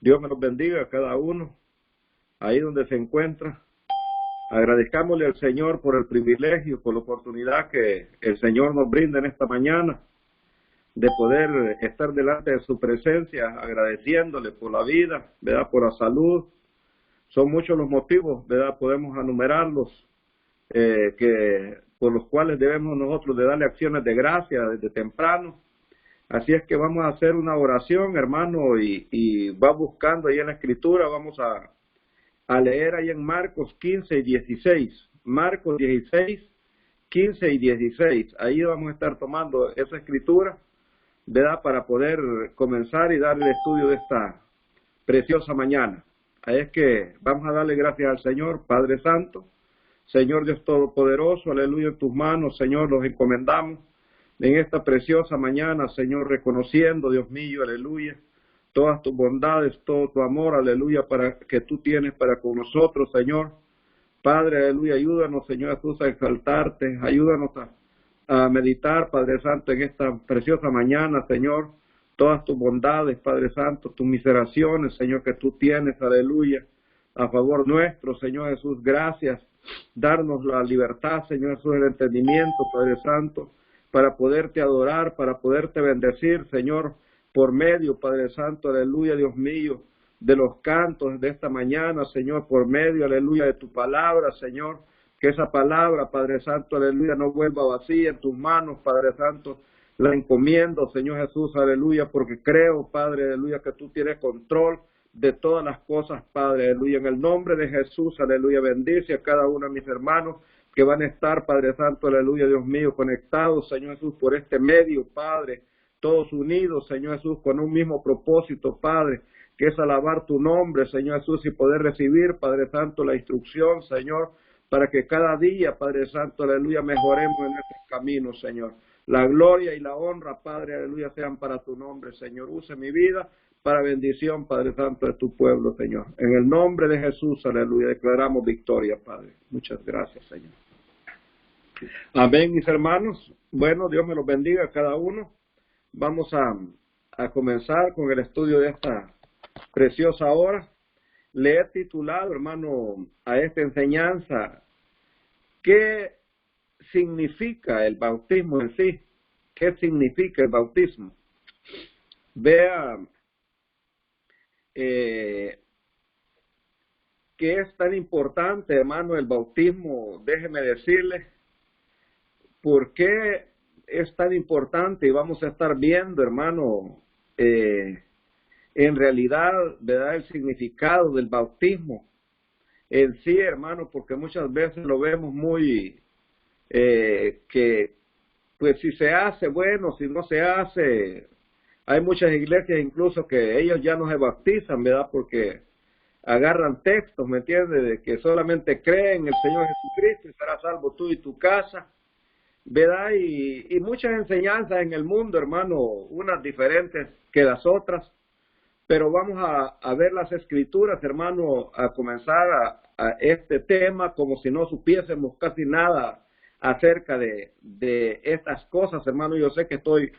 Dios me los bendiga a cada uno, ahí donde se encuentra. Agradezcámosle al Señor por el privilegio, por la oportunidad que el Señor nos brinda en esta mañana de poder estar delante de su presencia, agradeciéndole por la vida, ¿verdad? Por la salud. Son muchos los motivos, ¿verdad? Podemos enumerarlos, por los cuales debemos nosotros de darle acciones de gracia desde temprano. Así es que vamos a hacer una oración, hermano, y va buscando ahí en la Escritura, vamos a leer ahí en Marcos 15 y 16. Marcos 16, 15 y 16. Ahí vamos a estar tomando esa Escritura, ¿verdad? Para poder comenzar y dar el estudio de esta preciosa mañana. Ahí es que vamos a darle gracias al Señor, Padre Santo, Señor Dios Todopoderoso, aleluya, en tus manos, Señor, los encomendamos en esta preciosa mañana, Señor, reconociendo, Dios mío, aleluya, todas tus bondades, todo tu amor, aleluya, para que tú tienes para con nosotros, Señor. Padre, aleluya, ayúdanos, Señor Jesús, a exaltarte, ayúdanos a meditar, Padre Santo, en esta preciosa mañana, Señor, todas tus bondades, Padre Santo, tus miseraciones, Señor, que tú tienes, aleluya, a favor nuestro, Señor Jesús, gracias, darnos la libertad, Señor Jesús, el entendimiento, Padre Santo, para poderte adorar, para poderte bendecir, Señor, por medio, Padre Santo, aleluya, Dios mío, de los cantos de esta mañana, Señor, por medio, aleluya, de tu palabra, Señor, que esa palabra, Padre Santo, aleluya, no vuelva vacía en tus manos, Padre Santo, la encomiendo, Señor Jesús, aleluya, porque creo, Padre, aleluya, que tú tienes control de todas las cosas, Padre, aleluya, en el nombre de Jesús, aleluya, bendice a cada uno de mis hermanos que van a estar, Padre Santo, aleluya, Dios mío, conectados, Señor Jesús, por este medio, Padre, todos unidos, Señor Jesús, con un mismo propósito, Padre, que es alabar tu nombre, Señor Jesús, y poder recibir, Padre Santo, la instrucción, Señor, para que cada día, Padre Santo, aleluya, mejoremos en este camino, Señor. La gloria y la honra, Padre, aleluya, sean para tu nombre, Señor. Use mi vida para bendición, Padre Santo, de tu pueblo, Señor. En el nombre de Jesús, aleluya, declaramos victoria, Padre. Muchas gracias, Señor. Amén, mis hermanos. Bueno, Dios me los bendiga a cada uno. Vamos a comenzar con el estudio de esta preciosa hora. Le he titulado, hermano, a esta enseñanza, ¿qué significa el bautismo en sí? ¿Qué significa el bautismo? Vea que es tan importante, hermano, el bautismo. Déjeme decirle por qué es tan importante, y vamos a estar viendo, hermano, en realidad, ¿verdad?, el significado del bautismo en sí, hermano, porque muchas veces lo vemos muy, que pues si se hace, bueno, si no se hace, hay muchas iglesias incluso que ellos ya no se bautizan, ¿verdad?, porque agarran textos, ¿me entiendes?, de que solamente creen en el Señor Jesucristo y serás salvo tú y tu casa, ¿verdad? Y muchas enseñanzas en el mundo, hermano, unas diferentes que las otras, pero vamos a ver las escrituras, hermano, a comenzar a este tema como si no supiésemos casi nada acerca de estas cosas, hermano. Yo sé que estoy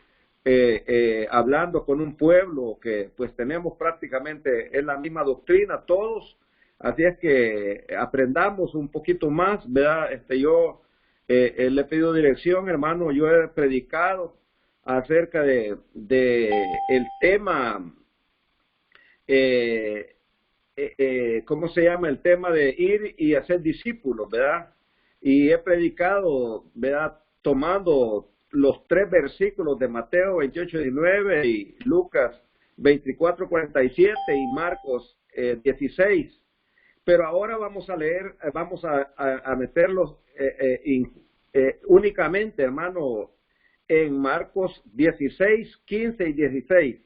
hablando con un pueblo que pues tenemos prácticamente es la misma doctrina todos, así es que aprendamos un poquito más, ¿verdad? Yo le he pedido dirección, hermano. Yo he predicado acerca de el tema, ¿cómo se llama? El tema de ir y hacer discípulos, ¿verdad? Y he predicado, ¿verdad?, tomando los 3 versículos de Mateo 28:19 y Lucas 24:47 y Marcos 16. Pero ahora vamos a leer, vamos a meterlos únicamente, hermano, en Marcos 16, 15 y 16.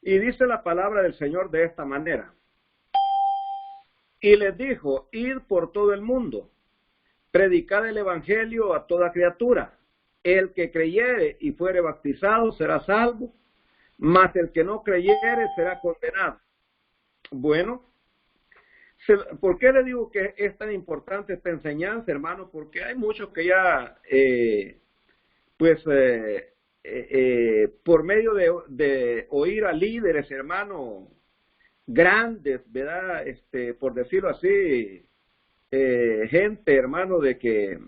Y dice la palabra del Señor de esta manera. Y les dijo, id por todo el mundo, predicad el evangelio a toda criatura. El que creyere y fuere bautizado será salvo, mas el que no creyere será condenado. Bueno, ¿por qué le digo que es tan importante esta enseñanza, hermano? Porque hay muchos que ya, por medio de oír a líderes, hermano, grandes, ¿verdad? Por decirlo así, gente, hermano, de que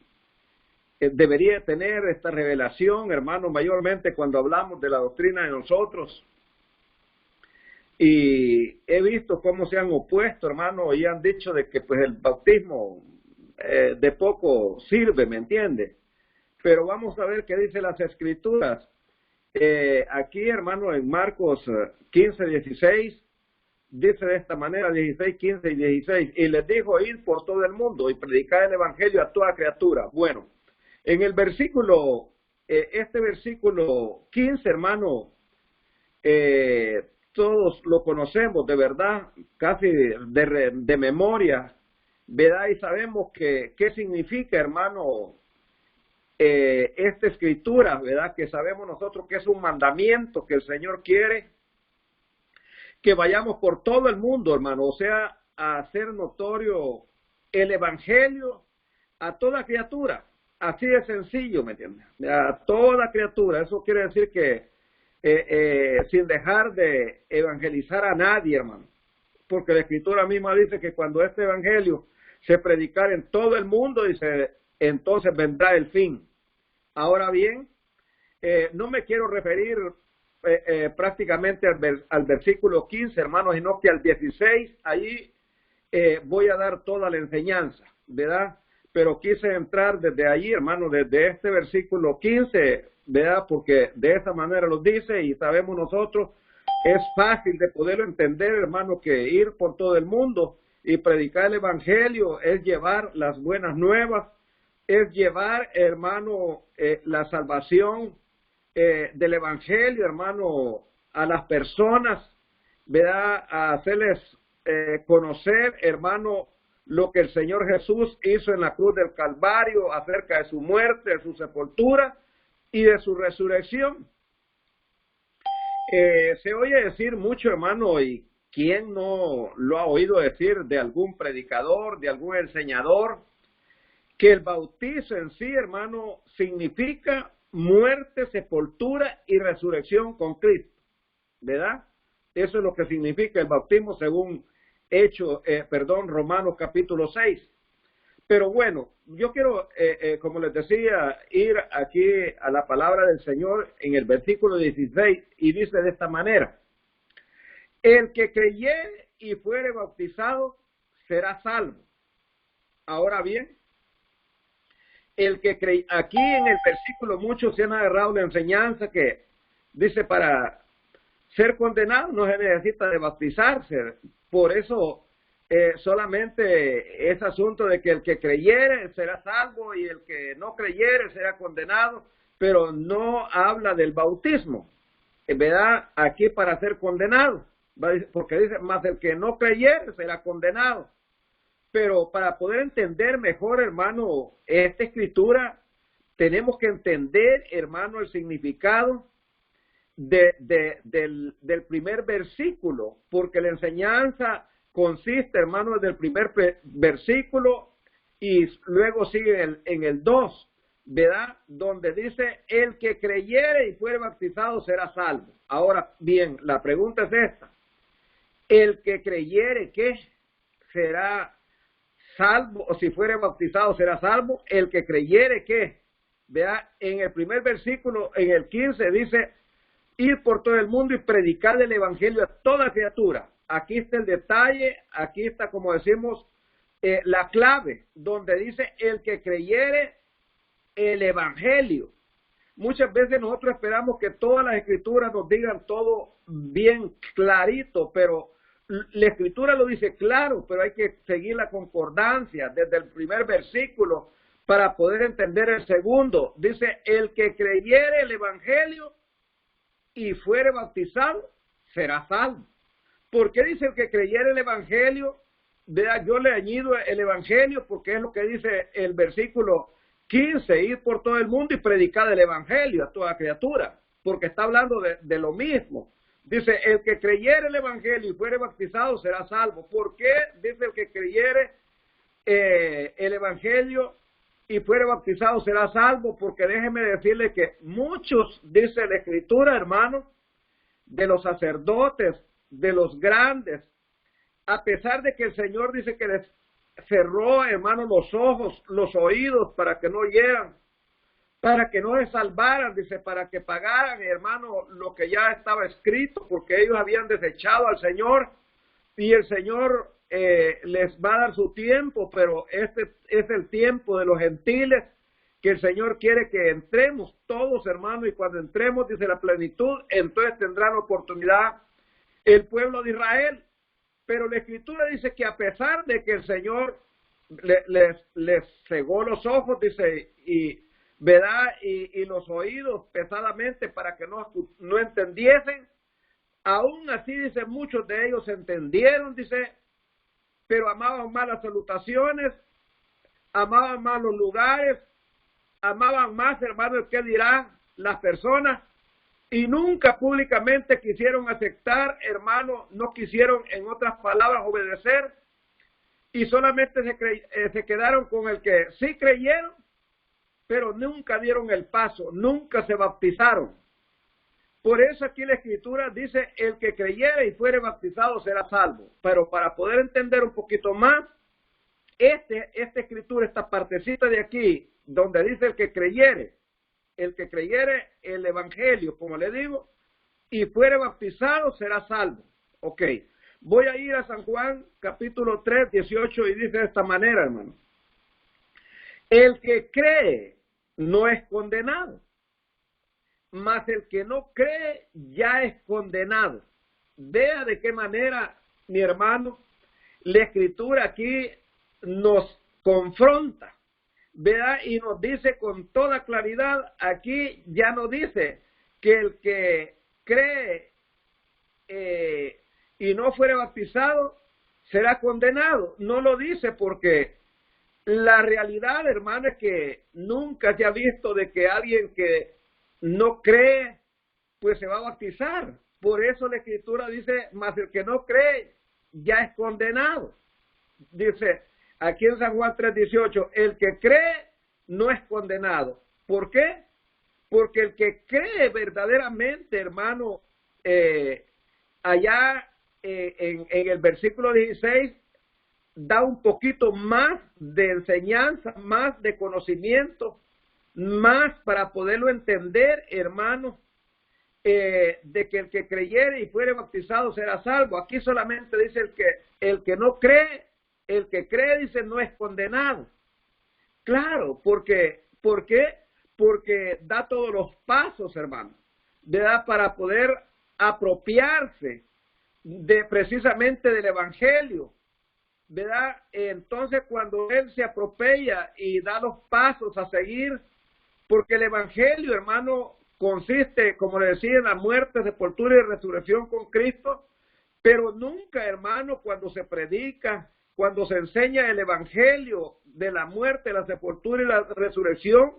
debería tener esta revelación, hermano, mayormente cuando hablamos de la doctrina de nosotros. Y he visto cómo se han opuesto, hermano, y han dicho de que pues el bautismo de poco sirve, ¿me entiende? Pero vamos a ver qué dice las Escrituras. Aquí, hermano, en Marcos 15, 16, dice de esta manera, 16, 15 y 16, y les dijo, ir por todo el mundo y predicar el evangelio a toda criatura. Bueno, en el versículo, este versículo 15, hermano, todos lo conocemos de verdad, casi de memoria, ¿verdad? Y sabemos qué significa, hermano, esta escritura, ¿verdad? Que sabemos nosotros que es un mandamiento que el Señor quiere que vayamos por todo el mundo, hermano, o sea, a hacer notorio el evangelio a toda criatura, así de sencillo, ¿me entiendes? A toda criatura, eso quiere decir que sin dejar de evangelizar a nadie, hermano, porque la escritura misma dice que cuando este evangelio se predicara en todo el mundo, dice, entonces vendrá el fin. Ahora bien, no me quiero referir prácticamente al versículo 15, hermanos, sino que al 16, ahí voy a dar toda la enseñanza, ¿verdad? Pero quise entrar desde allí, hermano, desde este versículo 15, ¿verdad? Porque de esa manera lo dice y sabemos nosotros, es fácil de poderlo entender, hermano, que ir por todo el mundo y predicar el evangelio es llevar las buenas nuevas, es llevar, hermano, la salvación del evangelio, hermano, a las personas, ¿verdad? A hacerles conocer, hermano, lo que el Señor Jesús hizo en la cruz del Calvario acerca de su muerte, de su sepultura y de su resurrección. Se oye decir mucho, hermano, y ¿quién no lo ha oído decir de algún predicador, de algún enseñador? Que el bautizo en sí, hermano, significa muerte, sepultura y resurrección con Cristo, ¿verdad? Eso es lo que significa el bautismo según Romanos capítulo 6. Pero bueno, yo quiero, como les decía, ir aquí a la palabra del Señor en el versículo 16 y dice de esta manera, el que creyere y fuere bautizado será salvo. Ahora bien, el que cree, aquí en el versículo muchos se han agarrado la enseñanza que dice para ser condenado no se necesita de bautizarse, por eso solamente es asunto de que el que creyere será salvo y el que no creyere será condenado, pero no habla del bautismo, ¿verdad? Aquí para ser condenado, porque dice, más el que no creyere será condenado. Pero para poder entender mejor, hermano, esta escritura, tenemos que entender, hermano, el significado del primer versículo, porque la enseñanza consiste, hermano, del primer versículo y luego sigue en el 2, ¿verdad? Donde dice, el que creyere y fuere bautizado será salvo. Ahora bien, la pregunta es esta, el que creyere, ¿qué? Será salvo, o si fuere bautizado será salvo, el que creyere que, vea, en el primer versículo, en el 15 dice, ir por todo el mundo y predicar el evangelio a toda criatura. Aquí está el detalle, aquí está, como decimos, la clave, donde dice, el que creyere el evangelio. Muchas veces nosotros esperamos que todas las escrituras nos digan todo bien clarito, pero la escritura lo dice claro, pero hay que seguir la concordancia desde el primer versículo para poder entender el segundo. Dice, el que creyere el evangelio y fuere bautizado, será salvo. ¿Por qué dice el que creyere el evangelio? Vea, yo le añado el evangelio porque es lo que dice el versículo 15, ir por todo el mundo y predicar el evangelio a toda criatura, porque está hablando de lo mismo. Dice, el que creyere el evangelio y fuere bautizado será salvo. ¿Por qué? Dice, el que creyere el evangelio y fuere bautizado será salvo, porque déjeme decirle que muchos, dice la escritura, hermano, de los sacerdotes, de los grandes, a pesar de que el Señor dice que les cerró, hermano, los ojos, los oídos para que no oyeran, para que no se salvaran, dice, para que pagaran, hermano, lo que ya estaba escrito, porque ellos habían desechado al Señor, y el Señor les va a dar su tiempo, pero este es el tiempo de los gentiles, que el Señor quiere que entremos todos, hermano, y cuando entremos, dice la plenitud, entonces tendrán oportunidad el pueblo de Israel. Pero la Escritura dice que a pesar de que el Señor les cegó los ojos, dice, ¿verdad? Y los oídos pesadamente para que no entendiesen, aún así, dice, muchos de ellos entendieron, dice, pero amaban más las salutaciones, amaban más los lugares, amaban más, hermanos, ¿qué dirán las personas? Y nunca públicamente quisieron aceptar, hermano, no quisieron, en otras palabras, obedecer, y solamente se quedaron con el que sí creyeron, pero nunca dieron el paso, nunca se bautizaron. Por eso aquí la Escritura dice, el que creyere y fuere bautizado será salvo. Pero para poder entender un poquito más, esta Escritura, esta partecita de aquí, donde dice el que creyere el Evangelio, como le digo, y fuere bautizado, será salvo. Ok, voy a ir a San Juan, capítulo 3, 18, y dice de esta manera, hermano. El que cree no es condenado, mas el que no cree ya es condenado. Vea de qué manera, mi hermano, la Escritura aquí nos confronta. ¿Verdad? Y nos dice con toda claridad, aquí ya no dice que el que cree y no fuere bautizado será condenado. No lo dice porque la realidad, hermano, es que nunca se ha visto de que alguien que no cree, pues se va a bautizar. Por eso la Escritura dice, mas el que no cree ya es condenado. Dice aquí en San Juan 3:18, el que cree no es condenado. ¿Por qué? Porque el que cree verdaderamente, hermano, allá en el versículo 16, da un poquito más de enseñanza, más de conocimiento, más para poderlo entender, hermano, de que el que creyere y fuere bautizado será salvo. Aquí solamente dice el que no cree. El que cree, dice, no es condenado. Claro, ¿por qué? Porque da todos los pasos, hermano, ¿verdad? Para poder apropiarse precisamente del Evangelio, ¿verdad? Entonces, cuando él se apropia y da los pasos a seguir, porque el Evangelio, hermano, consiste, como le decía, en la muerte, sepultura y resurrección con Cristo, pero nunca, hermano, cuando se predica, cuando se enseña el Evangelio de la muerte, la sepultura y la resurrección,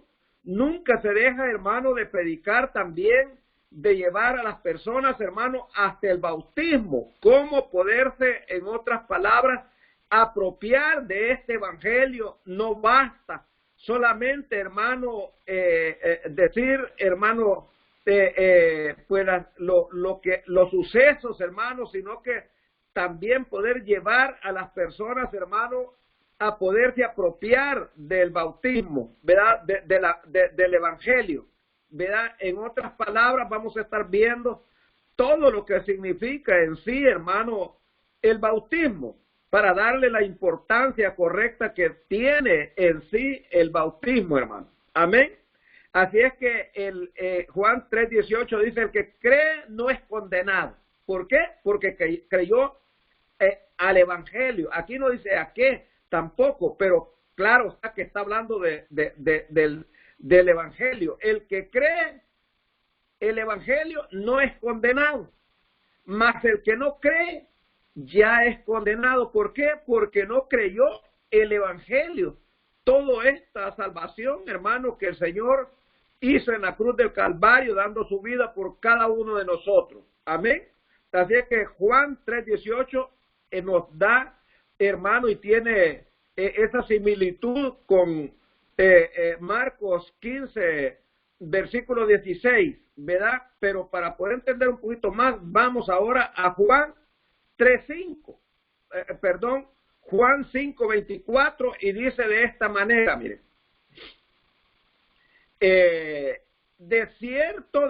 nunca se deja, hermano, de predicar también, de llevar a las personas, hermano, hasta el bautismo. Cómo poderse, en otras palabras, apropiar de este Evangelio. No basta solamente, hermano, decir, hermano, pues los sucesos, hermano, sino que también poder llevar a las personas, hermano, a poderse apropiar del bautismo, ¿verdad? Del Evangelio, ¿verdad? En otras palabras, vamos a estar viendo todo lo que significa en sí, hermano, el bautismo, para darle la importancia correcta que tiene en sí el bautismo, hermano. Amén. Así es que Juan 3:18 dice, el que cree no es condenado. ¿Por qué? Porque creyó al Evangelio. Aquí no dice a qué tampoco, pero claro está que está hablando del Evangelio. El que cree el Evangelio no es condenado, mas el que no cree ya es condenado. ¿Por qué? Porque no creyó el Evangelio. Toda esta salvación, hermano, que el Señor hizo en la cruz del Calvario, dando su vida por cada uno de nosotros. Amén. Así es que Juan 3:18 nos da, hermano, y tiene esa similitud con Marcos 15, versículo 16, ¿verdad? Pero para poder entender un poquito más, vamos ahora a Juan 3:5. Juan 5:24, y dice de esta manera, miren, de cierto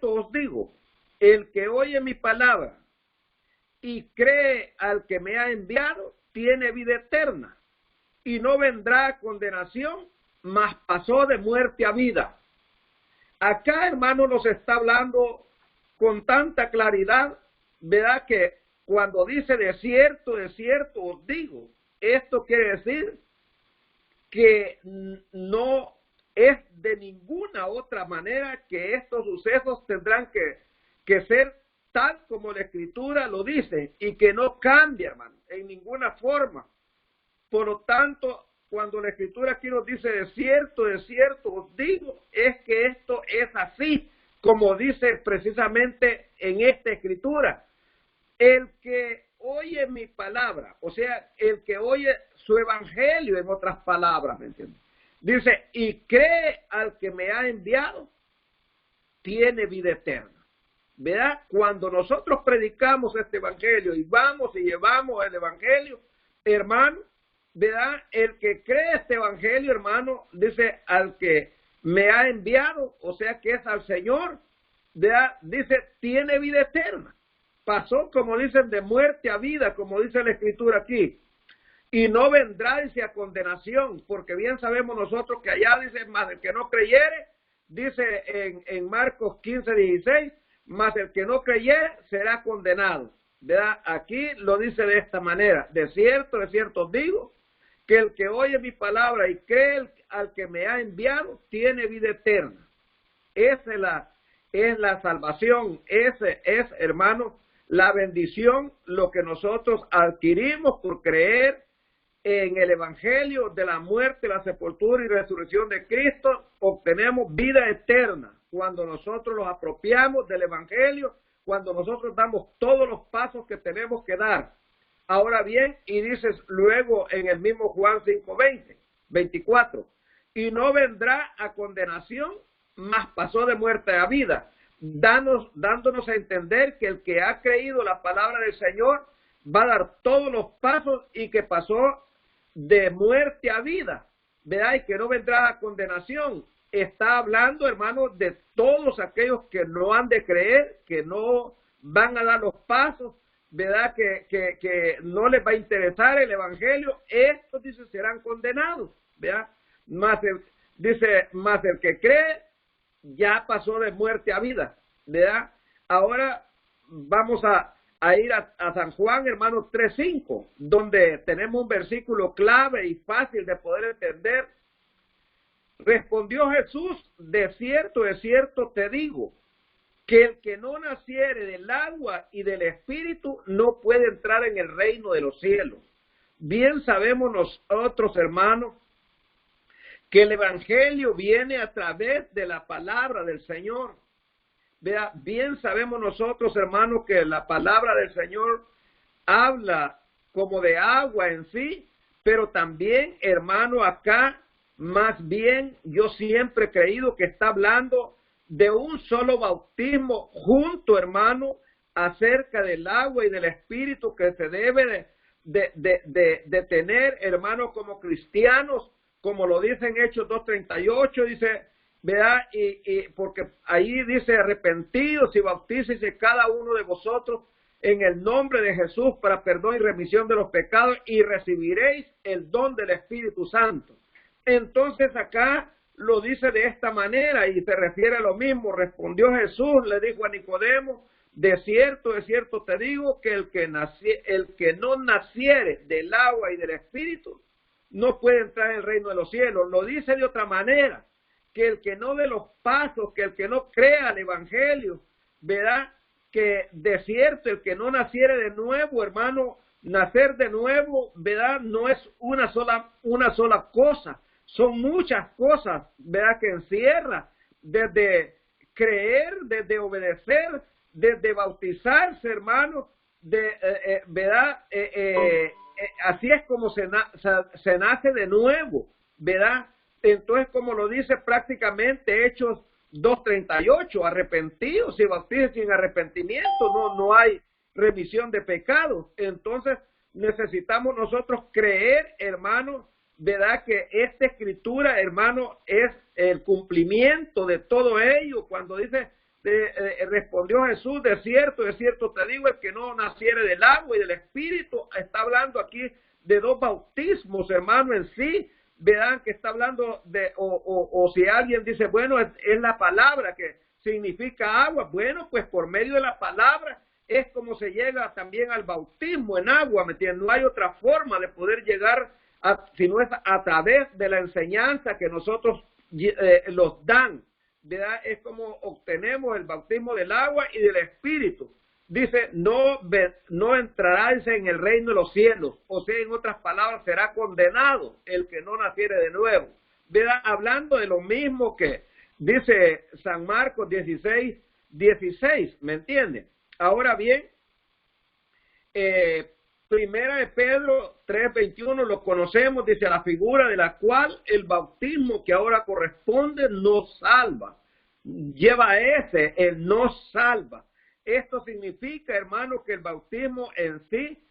os digo, el que oye mi palabra y cree al que me ha enviado, tiene vida eterna, y no vendrá a condenación, mas pasó de muerte a vida. Acá, hermano, nos está hablando con tanta claridad, ¿verdad? Que cuando dice de cierto os digo, esto quiere decir que no es de ninguna otra manera que estos sucesos tendrán que ser tal como la Escritura lo dice, y que no cambia, hermano, en ninguna forma. Por lo tanto, cuando la Escritura aquí nos dice de cierto os digo, es que esto es así, como dice precisamente en esta Escritura. El que oye mi palabra, o sea, el que oye su evangelio, en otras palabras, ¿me entiendes? Dice, y cree al que me ha enviado, tiene vida eterna. ¿Verdad? Cuando nosotros predicamos este evangelio y vamos y llevamos el evangelio, hermano, ¿verdad? El que cree este evangelio, hermano, dice, al que me ha enviado, o sea que es al Señor, ¿verdad? Dice, tiene vida eterna. Pasó, como dicen, de muerte a vida, como dice la Escritura aquí. Y no vendrá, dice, a condenación, porque bien sabemos nosotros que allá dice, más el que no creyere, dice en Marcos 15:16, más el que no creyere será condenado. ¿Verdad? Aquí lo dice de esta manera, de cierto os digo, que el que oye mi palabra y cree al que me ha enviado, tiene vida eterna. Esa es la salvación, ese es, hermano, la bendición, lo que nosotros adquirimos por creer en el evangelio de la muerte, la sepultura y resurrección de Cristo. Obtenemos vida eterna cuando nosotros nos apropiamos del evangelio, cuando nosotros damos todos los pasos que tenemos que dar. Ahora bien, y dices luego en el mismo Juan 5:24, y no vendrá a condenación, mas pasó de muerte a vida, dándonos a entender que el que ha creído la palabra del Señor va a dar todos los pasos y que pasó de muerte a vida, ¿verdad? Y que no vendrá a condenación. Está hablando, hermano, de todos aquellos que no han de creer, que no van a dar los pasos, ¿verdad? Que no les va a interesar el evangelio. Estos, dice, serán condenados, ¿verdad? Más el que cree ya pasó de muerte a vida, ¿verdad? Ahora vamos a ir a San Juan, hermanos, 3:5, donde tenemos un versículo clave y fácil de poder entender. Respondió Jesús, de cierto te digo, que el que no naciere del agua y del Espíritu no puede entrar en el reino de los cielos. Bien sabemos nosotros, hermanos, que el evangelio viene a través de la palabra del Señor. Vea, bien sabemos nosotros, hermanos, que la palabra del Señor habla como de agua en sí, pero también, hermano, acá, más bien, yo siempre he creído que está hablando de un solo bautismo junto, hermano, acerca del agua y del Espíritu que se debe de tener, hermano, como cristianos, como lo dice en Hechos 2:38, dice, ¿verdad? Y porque ahí dice, arrepentidos y bautícese cada uno de vosotros en el nombre de Jesús para perdón y remisión de los pecados, y recibiréis el don del Espíritu Santo. Entonces acá lo dice de esta manera y se refiere a lo mismo. Respondió Jesús, le dijo a Nicodemo, de cierto te digo que el que no naciere del agua y del Espíritu no puede entrar en el reino de los cielos. Lo dice de otra manera, que el que no dé los pasos, que el que no crea el evangelio, ¿verdad? Que de cierto, el que no naciere de nuevo, hermano, nacer de nuevo, ¿verdad? No es una sola cosa, son muchas cosas, ¿verdad? Que encierra, desde creer, desde obedecer, desde bautizarse, hermano, ¿verdad? Así es como se nace de nuevo, ¿verdad? Entonces, como lo dice prácticamente Hechos 2:38, arrepentidos y bautizados sin arrepentimiento, no hay remisión de pecados. Entonces, necesitamos nosotros creer, hermano, ¿verdad? Que esta escritura, hermano, es el cumplimiento de todo ello. Cuando dice, respondió Jesús, de cierto te digo, el que no naciere del agua y del Espíritu, está hablando aquí de dos bautismos, hermano, en sí, verán que está hablando de, o si alguien dice, bueno, es la palabra que significa agua, bueno, pues por medio de la palabra es como se llega también al bautismo en agua, ¿me entiendes? No hay otra forma de poder llegar, si no es a través de la enseñanza que nosotros los dan, ¿verdad? Es como obtenemos el bautismo del agua y del Espíritu. Dice, no entrarás en el reino de los cielos, o sea, en otras palabras, será condenado el que no naciere de nuevo. ¿Verdad? Hablando de lo mismo que dice San Marcos 16, ¿me entiende? Ahora bien, Primera de Pedro 3:21 lo conocemos, dice, la figura de la cual el bautismo que ahora corresponde nos salva. Lleva el nos salva. Esto significa, hermano, que el bautismo en sí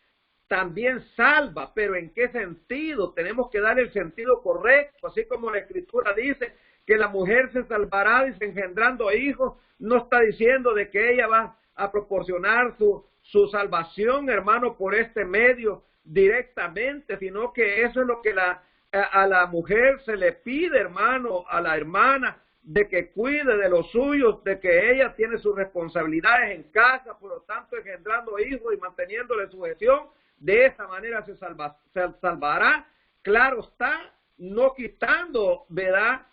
también salva, pero ¿en qué sentido? Tenemos que dar el sentido correcto, así como la Escritura dice que la mujer se salvará, dice, engendrando hijos, no está diciendo de que ella va a proporcionar su salvación, hermano, por este medio directamente, sino que eso es lo que a la mujer se le pide, hermano, a la hermana, de que cuide de los suyos, de que ella tiene sus responsabilidades en casa, por lo tanto engendrando hijos y manteniéndole sujeción, de esa manera se salvará, claro está, no quitando, ¿verdad?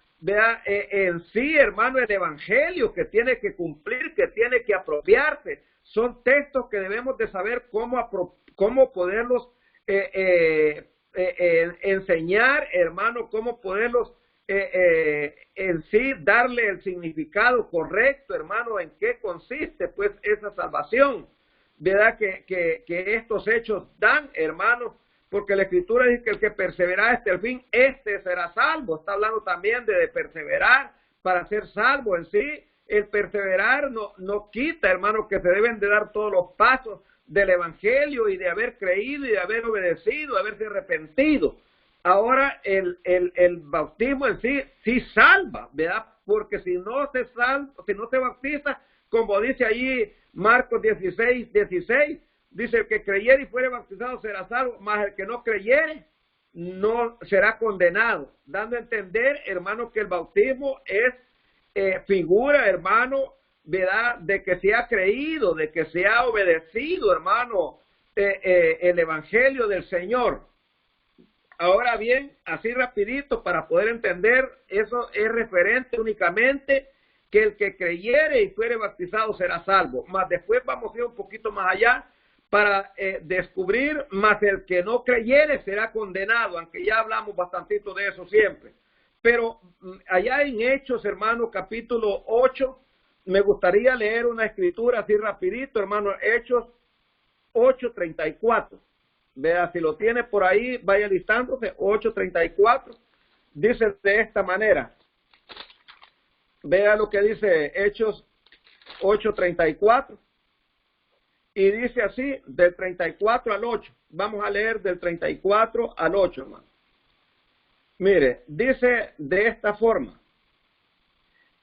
En sí, hermano, el evangelio que tiene que cumplir, que tiene que apropiarse. Son textos que debemos de saber cómo poderlos enseñar, hermano, cómo poderlos en sí darle el significado correcto, hermano, en qué consiste pues esa salvación, ¿verdad? Que estos hechos dan, hermano, porque la Escritura dice que el que persevera hasta el fin, este será salvo. Está hablando también de perseverar para ser salvo en sí. El perseverar no quita, hermano, que se deben de dar todos los pasos del Evangelio y de haber creído y de haber obedecido, de haberse arrepentido. Ahora el bautismo en sí salva, ¿verdad? Porque si no se bautiza, como dice allí Marcos 16, dice, el que creyere y fuere bautizado será salvo, mas el que no creyere no será condenado, dando a entender, hermano, que el bautismo es figura, hermano, ¿verdad? De que se ha creído, de que se ha obedecido, hermano, el evangelio del Señor. Ahora bien, así rapidito para poder entender, eso es referente únicamente que el que creyere y fuere bautizado será salvo. Más después vamos a ir un poquito más allá para descubrir, más el que no creyere será condenado, aunque ya hablamos bastantito de eso siempre. Pero allá en Hechos, hermano, capítulo 8, me gustaría leer una escritura así rapidito, hermano, Hechos 8:34. Vea, si lo tiene por ahí, vaya listándose, 8:34, dice de esta manera. Vea lo que dice Hechos 8:34. Y dice así, del 34 al 8. Vamos a leer del 34 al 8, hermano. Mire, dice de esta forma.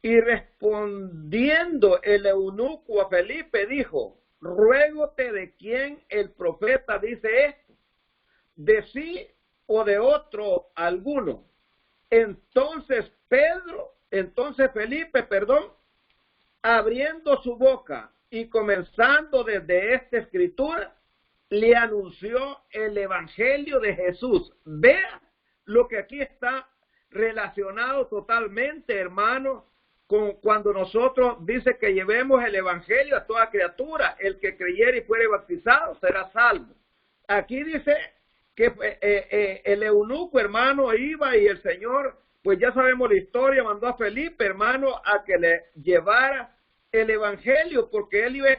Y respondiendo el eunuco a Felipe, dijo, ruégote de quién el profeta dice esto, de sí o de otro alguno. Entonces Felipe, abriendo su boca y comenzando desde esta escritura, le anunció el evangelio de Jesús. Vea lo que aquí está relacionado totalmente, hermano, con cuando nosotros dice que llevemos el evangelio a toda criatura. El que creyere y fuere bautizado será salvo. Aquí dice que el eunuco, hermano, iba y el Señor, pues ya sabemos la historia, mandó a Felipe, hermano, a que le llevara el evangelio, porque él iba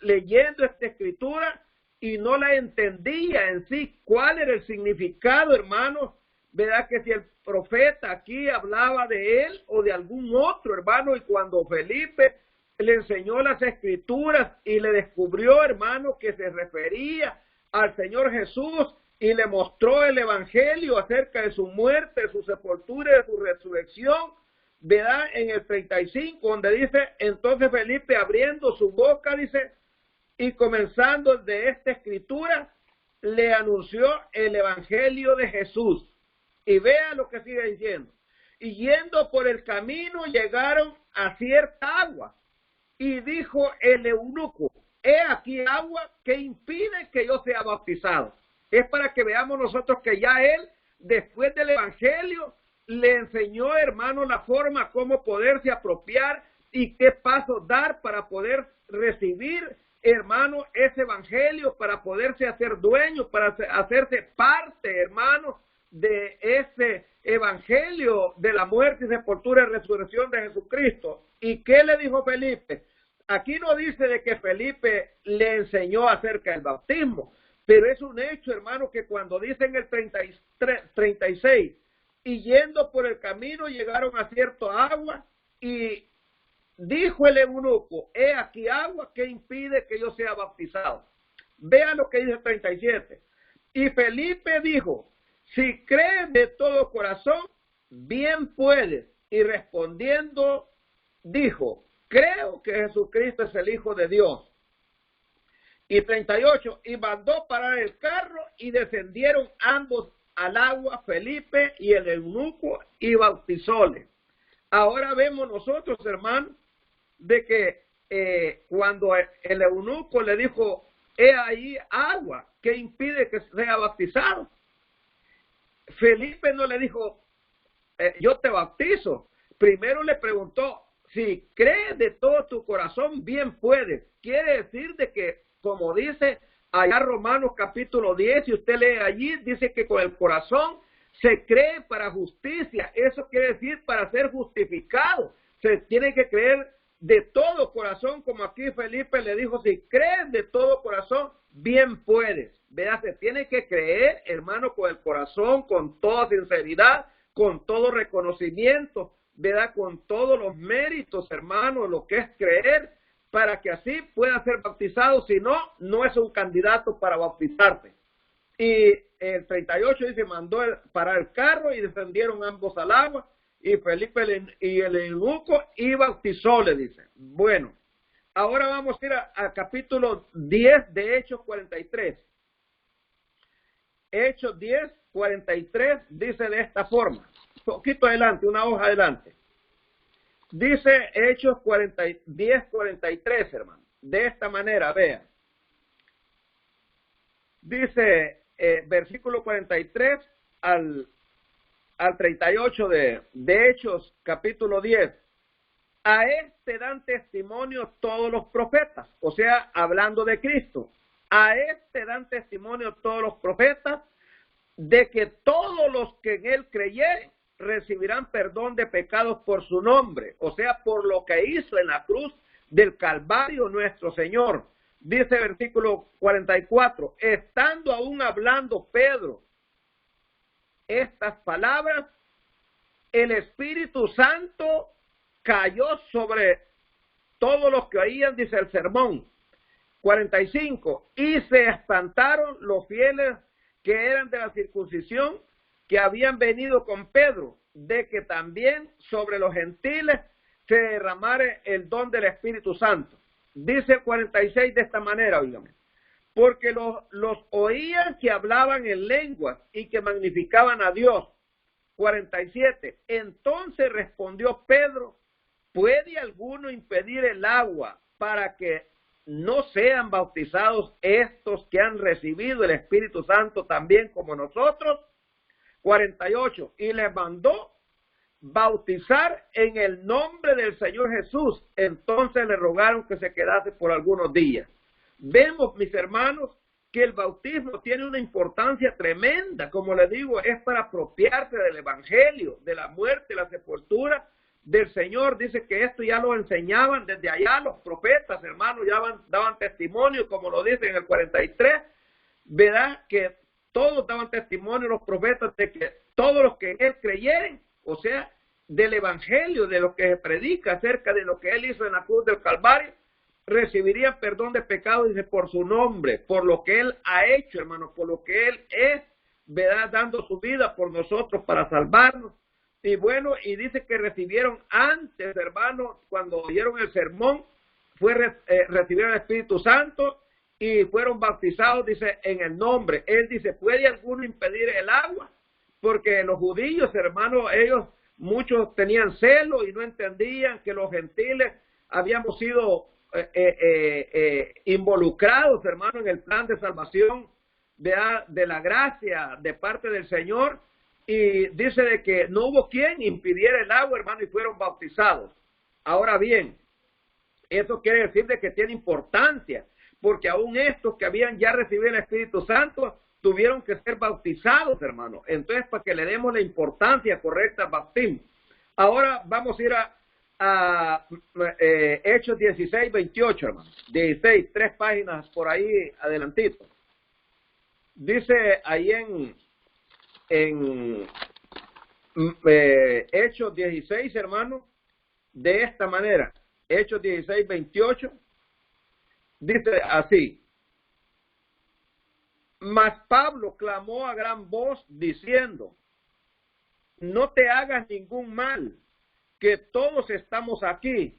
leyendo esta escritura y no la entendía en sí. ¿Cuál era el significado, hermano? ¿Verdad que si el profeta aquí hablaba de él o de algún otro, hermano? Y cuando Felipe le enseñó las escrituras y le descubrió, hermano, que se refería al Señor Jesús y le mostró el evangelio acerca de su muerte, de su sepultura y de su resurrección, ¿verdad? En el 35, donde dice, entonces Felipe abriendo su boca, dice, y comenzando de esta escritura, le anunció el evangelio de Jesús. Y vea lo que sigue diciendo. Y yendo por el camino llegaron a cierta agua. Y dijo el eunuco, he aquí agua que impide que yo sea bautizado. Es para que veamos nosotros que ya él, después del evangelio, le enseñó, hermano, la forma cómo poderse apropiar y qué pasos dar para poder recibir, hermano, ese evangelio, para poderse hacer dueño, para hacerse parte, hermano, de ese evangelio de la muerte y sepultura y resurrección de Jesucristo. ¿Y qué le dijo Felipe? Aquí no dice de que Felipe le enseñó acerca del bautismo, pero es un hecho, hermano, que cuando dice en el 36, y yendo por el camino llegaron a cierto agua, y dijo el eunuco, he aquí agua que impide que yo sea bautizado. Vean lo que dice el 37. Y Felipe dijo, si crees de todo corazón, bien puedes. Y respondiendo, dijo, creo que Jesucristo es el Hijo de Dios. Y 38, y mandó parar el carro y descendieron ambos al agua, Felipe y el eunuco, y bautizóle. Ahora vemos nosotros, hermanos, de que cuando el eunuco le dijo, he ahí agua que impide que sea bautizado, Felipe no le dijo, yo te bautizo. Primero le preguntó, si crees de todo tu corazón, bien puedes. Quiere decir de que, como dice allá Romanos capítulo 10, si usted lee allí, dice que con el corazón se cree para justicia. Eso quiere decir para ser justificado. Se tiene que creer de todo corazón, como aquí Felipe le dijo, si crees de todo corazón, bien puedes. Vea, se tiene que creer, hermano, con el corazón, con toda sinceridad, con todo reconocimiento, ¿verdad? Con todos los méritos, hermano, lo que es creer, para que así pueda ser bautizado. Si no, no es un candidato para bautizarte. Y el 38 dice, mandó parar el carro y descendieron ambos al agua, y Felipe y el eunuco y bautizó, le dice. Bueno, ahora vamos a ir al capítulo 10 de Hechos 43. Hechos 10, 43 dice de esta forma. Poquito adelante, una hoja adelante. Dice Hechos 10, 43, hermano. De esta manera, vea. Dice versículo 43 al 38 de Hechos capítulo 10. A este dan testimonio todos los profetas, o sea, hablando de Cristo. A este dan testimonio todos los profetas de que todos los que en él creyeren recibirán perdón de pecados por su nombre, o sea, por lo que hizo en la cruz del Calvario nuestro Señor. Dice versículo 44, estando aún hablando Pedro estas palabras, el Espíritu Santo cayó sobre todos los que oían, dice el sermón. 45, y se espantaron los fieles que eran de la circuncisión, que habían venido con Pedro, de que también sobre los gentiles se derramare el don del Espíritu Santo. Dice el 46 de esta manera, oígame, porque los oían que hablaban en lenguas y que magnificaban a Dios. 47, entonces respondió Pedro, ¿puede alguno impedir el agua para que no sean bautizados estos que han recibido el Espíritu Santo también como nosotros? 48, y les mandó bautizar en el nombre del Señor Jesús. Entonces le rogaron que se quedase por algunos días. Vemos, mis hermanos, que el bautismo tiene una importancia tremenda. Como les digo, es para apropiarse del evangelio, de la muerte, la sepultura del Señor. Dice que esto ya lo enseñaban desde allá los profetas, hermanos, ya daban testimonio, como lo dice en el 43, verá que todos daban testimonio los profetas de que todos los que en él creyeren, o sea, del evangelio, de lo que se predica acerca de lo que él hizo en la cruz del Calvario, recibirían perdón de pecado, dice, por su nombre, por lo que Él ha hecho, hermano, por lo que Él es, ¿verdad? Dando su vida por nosotros para salvarnos. Y bueno, y dice que recibieron antes, hermano, cuando oyeron el sermón, recibieron el Espíritu Santo y fueron bautizados, dice, en el nombre. Él dice, ¿puede alguno impedir el agua? Porque los judíos, hermano, ellos, muchos tenían celo y no entendían que los gentiles habíamos sido involucrados, hermano, en el plan de salvación de la gracia de parte del Señor. Y dice de que no hubo quien impidiera el agua, hermano, y fueron bautizados. Ahora bien, eso quiere decir de que tiene importancia, porque aún estos que habían ya recibido el Espíritu Santo tuvieron que ser bautizados, hermano. Entonces, para que le demos la importancia correcta al bautismo. Ahora vamos a ir a Hechos 16, 28, hermano. 16, 3 páginas por ahí adelantito. Dice ahí en Hechos 16, hermano, de esta manera. Hechos 16, 28, dice así: mas Pablo clamó a gran voz diciendo, no te hagas ningún mal, que todos estamos aquí.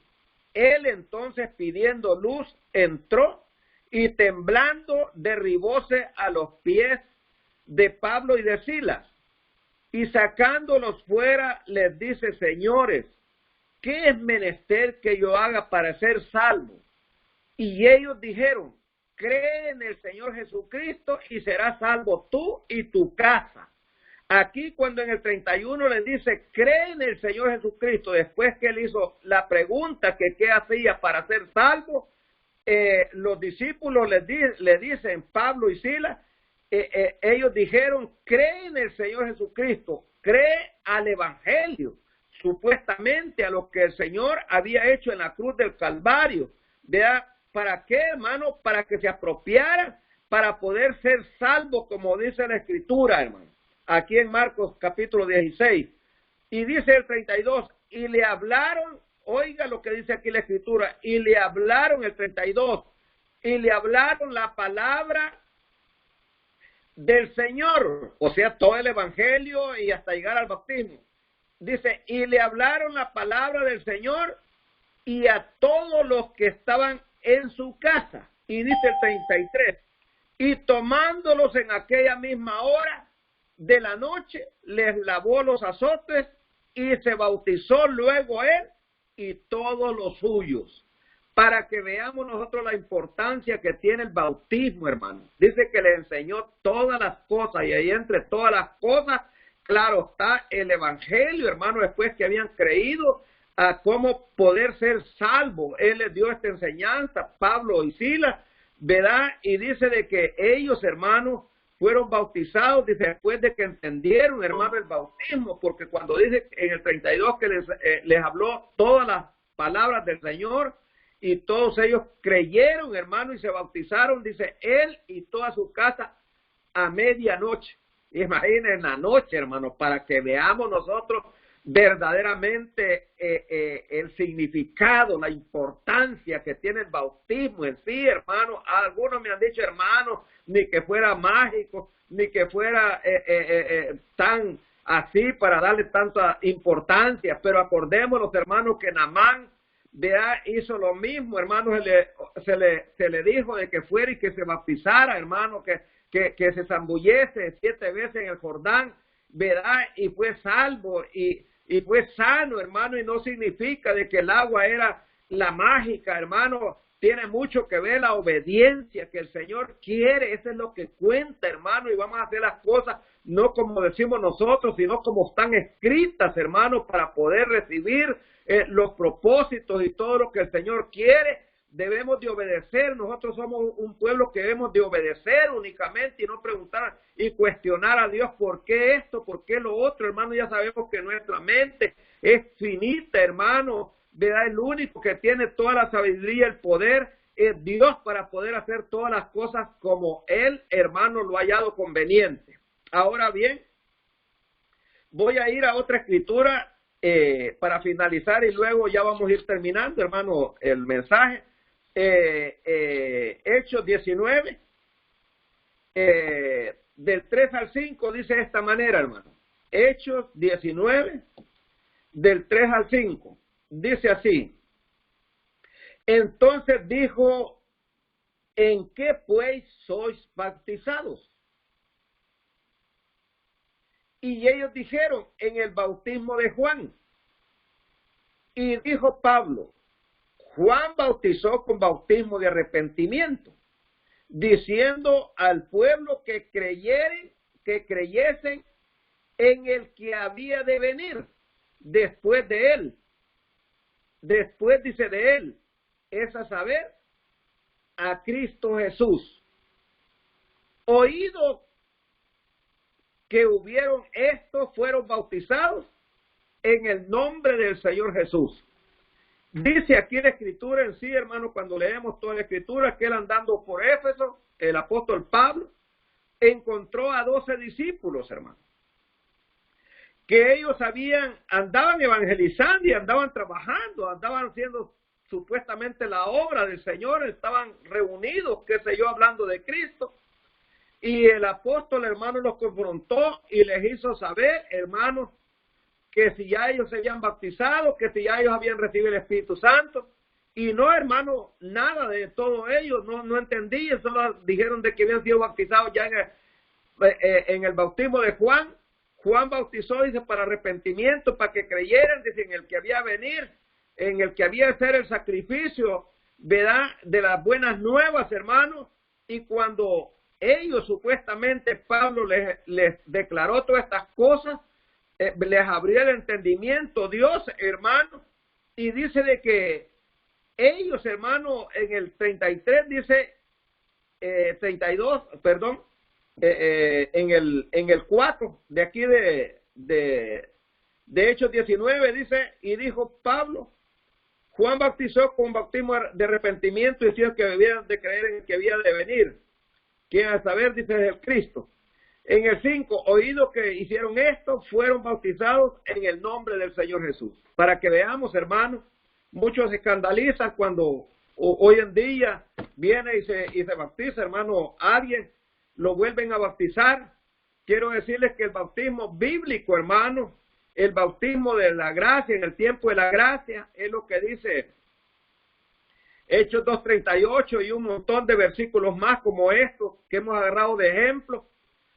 Él entonces, pidiendo luz, entró y temblando derribóse a los pies de Pablo y de Silas, y sacándolos fuera les dice, señores, ¿qué es menester que yo haga para ser salvo? Y ellos dijeron, cree en el Señor Jesucristo y serás salvo tú y tu casa. Aquí cuando en el 31 le dice, cree en el Señor Jesucristo, después que él hizo la pregunta que qué hacía para ser salvo, los discípulos le dicen, Pablo y Silas, ellos dijeron, cree en el Señor Jesucristo, cree al Evangelio, supuestamente a lo que el Señor había hecho en la cruz del Calvario. ¿Verdad? ¿Para qué, hermano? Para que se apropiara, para poder ser salvo, como dice la Escritura, hermano. Aquí en Marcos capítulo 16. Y dice el 32, y le hablaron, oiga lo que dice aquí la Escritura, y le hablaron el 32, y le hablaron la palabra del Señor, o sea, todo el Evangelio y hasta llegar al bautismo. Dice, y le hablaron la palabra del Señor y a todos los que estaban en su casa. Y dice el 33, y tomándolos en aquella misma hora de la noche, les lavó los azotes y se bautizó luego él y todos los suyos. Para que veamos nosotros la importancia que tiene el bautismo, hermano. Dice que le enseñó todas las cosas y ahí entre todas las cosas, claro, está el Evangelio, hermano, después que habían creído a cómo poder ser salvo. Él les dio esta enseñanza, Pablo y Silas, ¿verdad? Y dice de que ellos, hermanos, fueron bautizados después de que entendieron, hermano, el bautismo, porque cuando dice en el 32 que les habló todas las palabras del Señor, y todos ellos creyeron, hermano, y se bautizaron, dice, él y toda su casa a medianoche. Imaginen la noche, hermano, para que veamos nosotros verdaderamente el significado, la importancia que tiene el bautismo en sí, hermano. Algunos me han dicho, hermano, ni que fuera mágico, ni que fuera tan así para darle tanta importancia, pero acordémonos, hermanos, que Naamán hizo lo mismo, hermano, se le dijo de que fuera y que se bautizara, hermano, que se zambullese 7 veces en el Jordán, ¿verdad? Y fue salvo y fue sano, hermano, y no significa de que el agua era la mágica, hermano. Tiene mucho que ver la obediencia que el Señor quiere, eso es lo que cuenta, hermano, y vamos a hacer las cosas no como decimos nosotros, sino como están escritas, hermano, para poder recibir los propósitos y todo lo que el Señor quiere. Debemos de obedecer. Nosotros somos un pueblo que debemos de obedecer únicamente y no preguntar y cuestionar a Dios por qué esto, por qué lo otro, hermano. Ya sabemos que nuestra mente es finita, hermano, ¿verdad? El único que tiene toda la sabiduría, el poder, es Dios, para poder hacer todas las cosas como Él, hermano, lo ha hallado conveniente. Ahora bien, voy a ir a otra escritura para finalizar y luego ya vamos a ir terminando, hermano, el mensaje. Hechos 19, del 3 al 5, dice de esta manera, hermano. Hechos 19, del 3 al 5, dice así. Entonces dijo, ¿en qué pues sois bautizados? Y ellos dijeron, en el bautismo de Juan. Y dijo Pablo, Juan bautizó con bautismo de arrepentimiento, diciendo al pueblo que creyesen en el que había de venir después de él. Después dice de él, es a saber, a Cristo Jesús. Oído que hubieron estos, fueron bautizados en el nombre del Señor Jesús. Dice aquí la escritura en sí, hermano, cuando leemos toda la escritura, que él andando por Éfeso, el apóstol Pablo, encontró a 12 discípulos, hermano, que ellos andaban evangelizando y andaban trabajando, andaban haciendo supuestamente la obra del Señor, estaban reunidos, qué sé yo, hablando de Cristo. Y el apóstol, hermano, los confrontó y les hizo saber, hermanos, que si ya ellos se habían bautizado, que si ya ellos habían recibido el Espíritu Santo. Y no, hermano, nada de todo ello, no entendí, solo dijeron de que habían sido bautizados ya en el bautismo de Juan. Juan bautizó, dice, para arrepentimiento, para que creyeran, dice, en el que había de venir, en el que había de ser el sacrificio, ¿verdad?, de las buenas nuevas, hermanos. Y cuando ellos supuestamente, Pablo les declaró todas estas cosas, les abrió el entendimiento Dios, hermano, y dice de que ellos, hermano, en el 33 dice, 32, perdón, en el 4 de aquí de Hechos 19 dice, y dijo Pablo, Juan bautizó con bautismo de arrepentimiento diciendo que debían de creer en el que había de venir, quien a saber, dice, es el Cristo. En el 5, oídos que hicieron esto, fueron bautizados en el nombre del Señor Jesús. Para que veamos, hermanos, muchos se escandalizan cuando hoy en día viene y se bautiza, hermano, alguien, lo vuelven a bautizar. Quiero decirles que el bautismo bíblico, hermano, el bautismo de la gracia, en el tiempo de la gracia, es lo que dice Hechos 2:38 y un montón de versículos más como estos que hemos agarrado de ejemplo,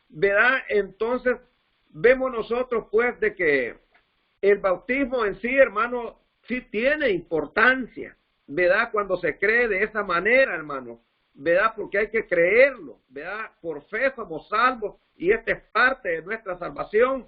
¿verdad? Entonces, vemos nosotros pues de que el bautismo en sí, hermano, sí tiene importancia, ¿verdad? Cuando se cree de esa manera, hermano, ¿verdad? Porque hay que creerlo, ¿verdad? Por fe somos salvos y esta es parte de nuestra salvación.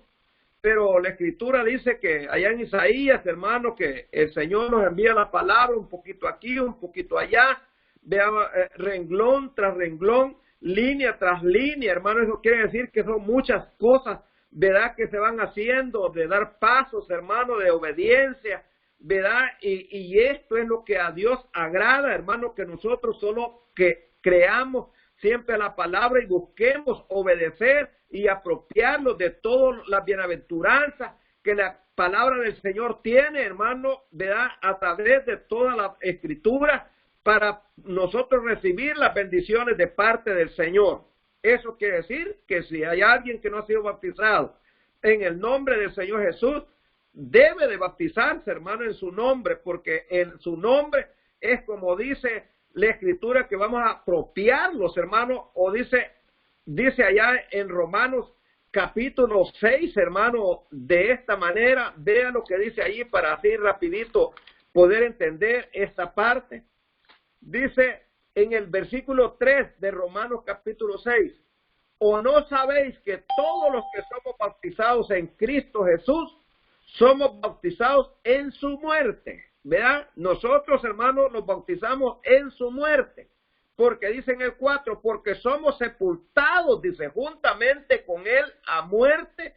Pero la escritura dice que allá en Isaías, hermano, que el Señor nos envía la palabra un poquito aquí, un poquito allá, vea, renglón tras renglón, línea tras línea, hermano. Eso quiere decir que son muchas cosas, ¿verdad?, que se van haciendo, de dar pasos, hermano, de obediencia, ¿verdad? Y esto es lo que a Dios agrada, hermano, que nosotros solo que creamos siempre la palabra y busquemos obedecer y apropiarnos de todas las bienaventuranzas que la palabra del Señor tiene, hermano, ¿verdad?, a través de toda la escritura para nosotros recibir las bendiciones de parte del Señor. Eso quiere decir que si hay alguien que no ha sido bautizado en el nombre del Señor Jesús, debe de bautizarse, hermano, en su nombre, porque en su nombre es como dice la escritura que vamos a apropiarlos, hermano, o dice allá en Romanos capítulo 6, hermano, de esta manera. Vea lo que dice allí para así rapidito poder entender esta parte. Dice en el versículo 3 de Romanos capítulo 6, ¿o no sabéis que todos los que somos bautizados en Cristo Jesús, somos bautizados en su muerte? ¿Verdad? Nosotros, hermanos, nos bautizamos en su muerte. Porque dice en el 4, porque somos sepultados, dice, juntamente con él a muerte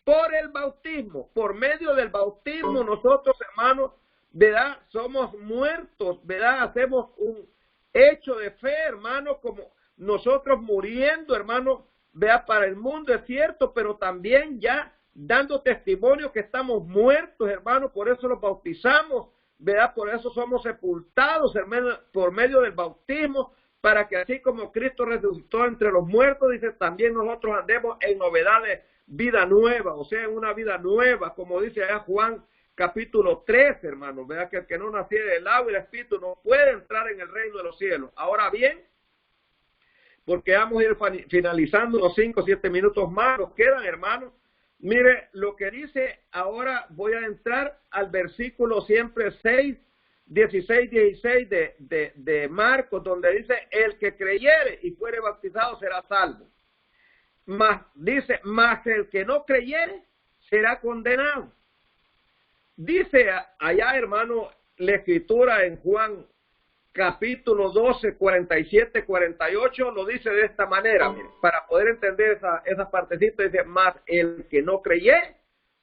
por el bautismo. Por medio del bautismo nosotros, hermanos, ¿verdad?, somos muertos, ¿verdad? Hacemos un hecho de fe, hermano, como nosotros muriendo, hermano, ¿verdad? Para el mundo es cierto, pero también ya dando testimonio que estamos muertos, hermano, por eso los bautizamos, ¿verdad? Por eso somos sepultados, hermano, por medio del bautismo, para que así como Cristo resucitó entre los muertos, dice, también nosotros andemos en novedad de vida nueva, o sea, en una vida nueva, como dice allá Juan capítulo 3, hermano, ¿verdad? Que el que no naciere del agua y el Espíritu no puede entrar en el reino de los cielos. Ahora bien, porque vamos a ir finalizando unos 5 o 7 minutos más, nos quedan, hermanos. Mire, lo que dice, ahora voy a entrar al versículo siempre 16 de Marcos, donde dice, el que creyere y fuere bautizado será salvo. Dice, mas el que no creyere será condenado. Dice allá, hermano, la escritura en Juan capítulo 12, 47, 48, lo dice de esta manera, mire, para poder entender esa partecita, dice, mas el que no creyere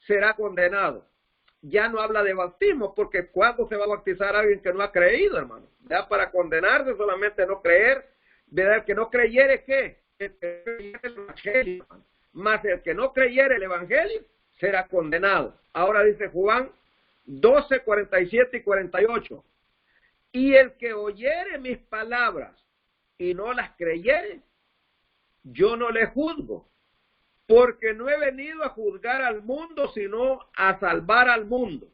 será condenado. Ya no habla de bautismo, porque ¿cuándo se va a bautizar alguien que no ha creído, hermano? Ya para condenarse solamente no creer, ¿verdad? El que no creyere, ¿qué? El que creyere el evangelio, hermano. Mas el que no creyere el evangelio será condenado. Ahora dice Juan 12, 47 y 48. Y el que oyere mis palabras y no las creyere, yo no le juzgo, porque no he venido a juzgar al mundo, sino a salvar al mundo.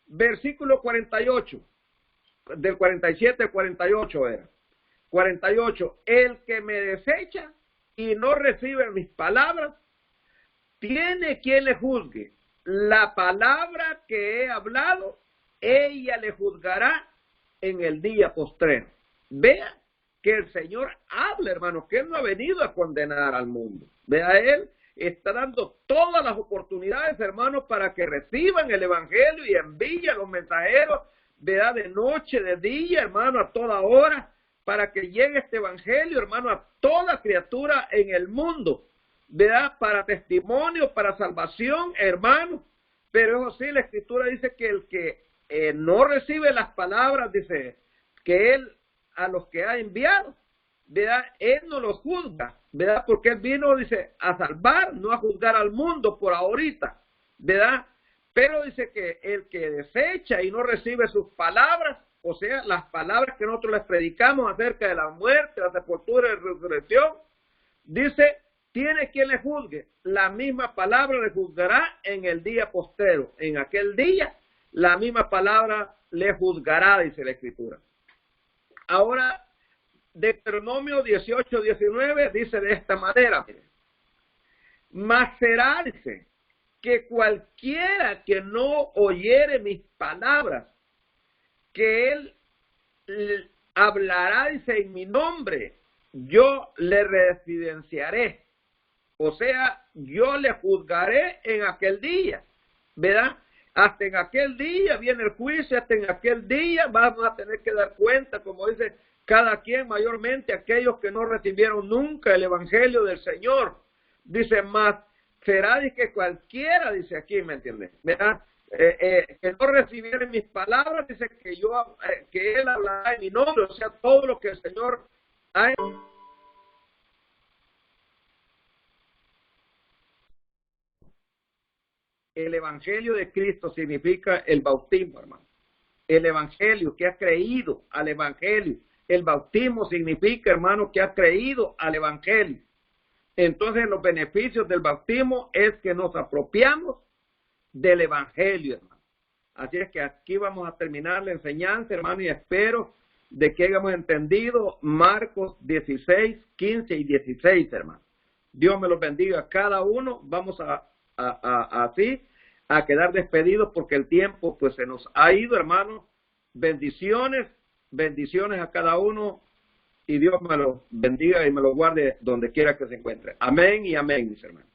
Versículo 48, del 47 al 48 era. 48, el que me desecha y no recibe mis palabras, tiene quien le juzgue. La palabra que he hablado, ella le juzgará en el día postrero. Vea que el Señor habla, hermano, que Él no ha venido a condenar al mundo. Vea, Él está dando todas las oportunidades, hermano, para que reciban el evangelio y envíe a los mensajeros, vea, de noche, de día, hermano, a toda hora, para que llegue este evangelio, hermano, a toda criatura en el mundo, vea, para testimonio, para salvación, hermano. Pero eso sí, la Escritura dice que el que no recibe las palabras, dice, que Él a los que ha enviado, ¿verdad? Él no los juzga, ¿verdad? Porque Él vino, dice, a salvar, no a juzgar al mundo por ahorita, ¿verdad? Pero dice que el que desecha y no recibe sus palabras, o sea, las palabras que nosotros les predicamos acerca de la muerte, la sepultura y la resurrección, dice, tiene quien le juzgue. La misma palabra le juzgará en el día postero. En aquel día, la misma palabra le juzgará, dice la Escritura. Ahora, Deuteronomio 18, 19 dice de esta manera, mire, mas será, dice, que cualquiera que no oyere mis palabras, que él hablará, dice, en mi nombre, yo le residenciaré. O sea, yo le juzgaré en aquel día, ¿verdad? Hasta en aquel día viene el juicio, hasta en aquel día vamos a tener que dar cuenta, como dice cada quien, mayormente aquellos que no recibieron nunca el evangelio del Señor. Dice, más será de que cualquiera, dice aquí, ¿me entiendes? ¿Verdad? Que no recibiera mis palabras, dice que Él hablará en mi nombre, o sea, todo lo que el Señor ha hecho. El evangelio de Cristo significa el bautismo, hermano. El evangelio, que ha creído al evangelio. El bautismo significa, hermano, que ha creído al evangelio. Entonces, los beneficios del bautismo es que nos apropiamos del evangelio, hermano. Así es que aquí vamos a terminar la enseñanza, hermano, y espero de que hayamos entendido Marcos 16, 15 y 16, hermano. Dios me los bendiga a cada uno. Vamos así a quedar despedidos porque el tiempo pues se nos ha ido, hermano. Bendiciones a cada uno y Dios me los bendiga y me los guarde donde quiera que se encuentre. Amén y amén, mis hermanos.